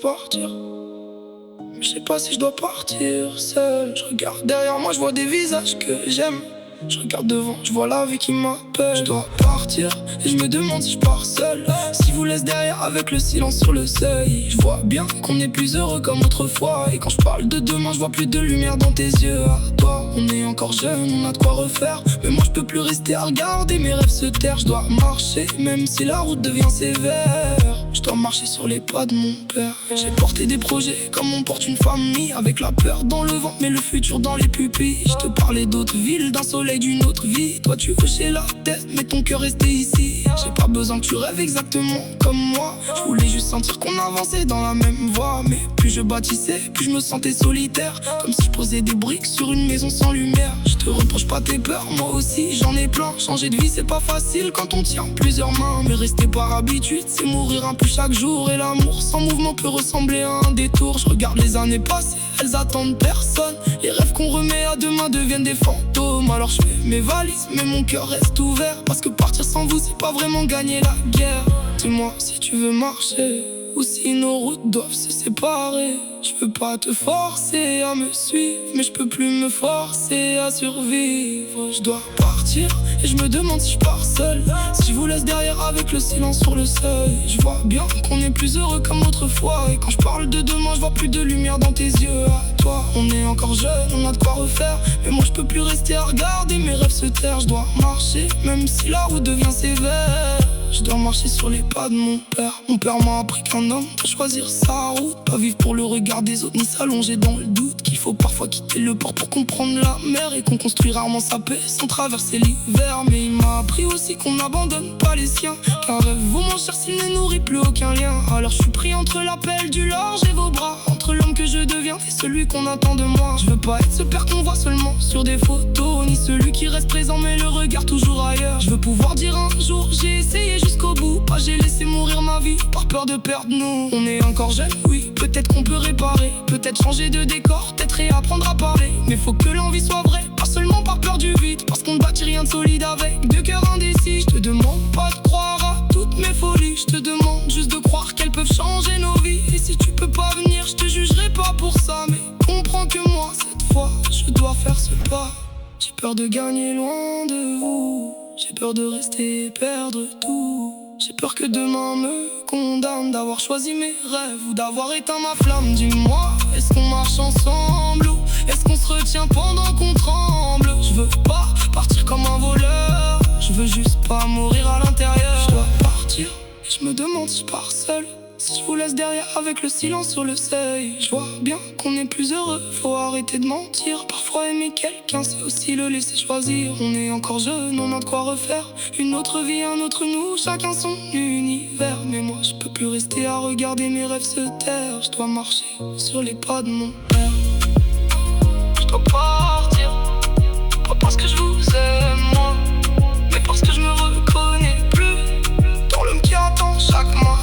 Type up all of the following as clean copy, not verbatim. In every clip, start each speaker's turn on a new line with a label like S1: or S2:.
S1: partir. Je sais pas si je dois partir seul. Je regarde derrière moi, je vois des visages que j'aime. Je regarde devant, je vois la vie qui m'appelle. Je dois partir et je me demande si je pars seul. Si vous laisse derrière avec le silence sur le seuil. Je vois bien qu'on est plus heureux comme autrefois. Et quand je parle de demain, je vois plus de lumière dans tes yeux. À toi, on est encore jeune, on a de quoi refaire. Mais moi je peux plus rester à regarder mes rêves se taire. Je dois marcher même si la route devient sévère. Je dois marcher sur les pas de mon père. J'ai porté des projets comme on porte une famille. Avec la peur dans le ventre mais le futur dans les pupilles. Je te parlais d'autres villes, d'un soleil, d'une autre vie. Toi tu hochais la tête mais ton cœur restait ici. J'ai pas besoin que tu rêves exactement comme moi. Je voulais juste sentir qu'on avançait dans la même voie. Mais plus je bâtissais, plus je me sentais solitaire. Comme si je posais des briques sur une maison sans lumière. Je te reproche pas tes peurs, moi aussi j'en ai plein. Changer de vie c'est pas facile quand on tient plusieurs mains. Mais rester par habitude c'est mourir un peu chaque jour. Et l'amour sans mouvement peut ressembler à un détour. Je regarde les années passées, elles attendent personne. Les rêves qu'on remet à demain deviennent des fantômes. Alors je fais mes valises mais mon cœur reste ouvert. Parce que partir sans vous c'est pas vraiment gagner la guerre. Dis-moi si tu veux marcher ou si nos routes doivent se séparer. Je veux pas te forcer à me suivre, mais je peux plus me forcer à survivre. Je dois partir et je me demande si je pars seul. Si je vous laisse derrière avec le silence sur le seuil. Je vois bien qu'on est plus heureux comme autrefois. Et quand je parle de demain, je vois plus de lumière dans tes yeux. À toi, on est encore jeune, on a de quoi refaire. Mais moi je peux plus rester à regarder mes rêves se taire. Je dois marcher même si la route devient sévère. Je dois marcher sur les pas de mon père. Mon père m'a appris qu'un homme doit choisir sa route. Pas vivre pour le regard des autres, ni s'allonger dans le doute. Qu'il faut parfois quitter le port pour comprendre la mer. Et qu'on construit rarement sa paix sans traverser l'hiver. Mais il m'a appris aussi qu'on n'abandonne pas les siens. Qu'un rêve vaut moins cher s'il ne nourrit plus aucun lien. Alors je suis pris entre l'appel du large et vos bras. Entre l'homme que je deviens et celui qu'on attend de moi. Je veux pas être ce père qu'on voit seulement sur des photos, ni celui qui reste présent mais le regard toujours ailleurs. Je veux pouvoir dire un jour j'ai essayé jusqu'au bout. Pas j'ai laissé mourir ma vie par peur de perdre nous. On est encore jeunes, oui, peut-être qu'on peut réparer. Peut-être changer de décor, peut-être réapprendre à parler. Mais faut que l'envie soit vraie, pas seulement par peur du vide. Parce qu'on ne bâtit rien de solide avec deux cœurs indécis. Je te demande pas de croire à toutes mes folies. Je te demande juste de croire qu'elles peuvent changer nos vies. Et si tu peux pas venir, je te jugerai pas pour ça. Mais comprends que moi, cette fois, je dois faire ce pas. J'ai peur de gagner loin de vous. J'ai peur de rester et perdre tout. J'ai peur que demain me condamne d'avoir choisi mes rêves ou d'avoir éteint ma flamme. Dis-moi, est-ce qu'on marche ensemble ou est-ce qu'on se retient pendant qu'on tremble? Je veux pas partir comme un voleur, je veux juste pas mourir à l'intérieur. Je dois partir et je me demande si je pars seul. Si je vous laisse derrière avec le silence sur le seuil. Je vois bien qu'on est plus heureux, faut arrêter de mentir. Parfois aimer quelqu'un c'est aussi le laisser choisir. On est encore jeune, on a de quoi refaire. Une autre vie, un autre nous, chacun son univers. Mais moi je peux plus rester à regarder mes rêves se taire. Je dois marcher sur les pas de mon père. Je dois partir, pas parce que je vous aime moi, mais parce que je me reconnais plus dans l'homme qui attend chaque matin.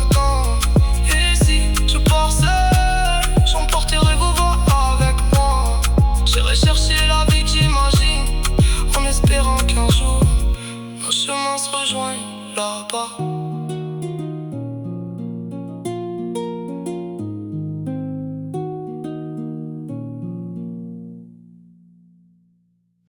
S1: J'emporterai vos voix avec moi. J'irai chercher la vie que j'imagine, en espérant qu'un jour nos chemins se rejoignent là-bas.